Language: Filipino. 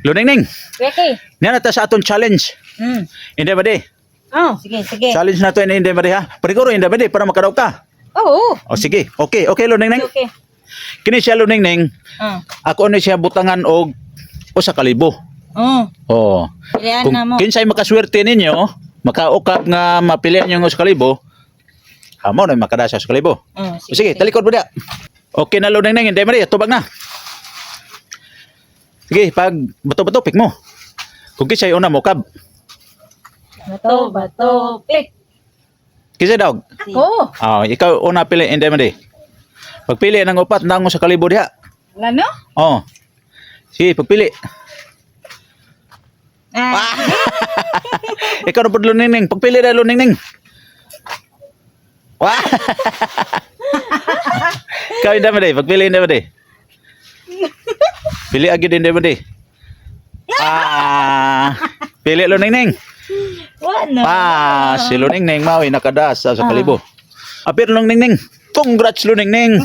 Luningning, Ricky. niyan na ta sa aton challenge. Hindi ba di? Oh, sige, sige. Challenge na to hindi ba di ha? Paniguro hindi ba di para makadaog ka? Oo. O sige, okay, Luningning. Okay. Kini siya Luningning, Ah. ako ni siya butangan og usa ka libo. Oh. Oh. Pilihan Kung na mo. kinsay makaswerte ninyo, makaukap nga mapilian yung usa ka libo, amo na makadasa sa kalibo. Oh, O sige, talikod mo dia. Okay na Luningning, hindi ba di? Tubag na. Sige, pag bato-bato, pick mo. Kung kinsay una mo, kab. Bato, bato, pick. Kinsay daw? Ako. Ikaw una pili, hindi ba di? Pagpili ng upat, nang mo sa kalibo diha. Ano? Oh. Sige, pagpili. Ah. Ikaw na po Luningning. Pagpili na Luningning. Wah! Ikaw hindi ba di? Pagpili hindi ba di? Pili agad hindi ba di? Pili Luningning. Ano? Si Luningning maui nakadasa sa kalibo. Apir Luningning. Congrats Luningning.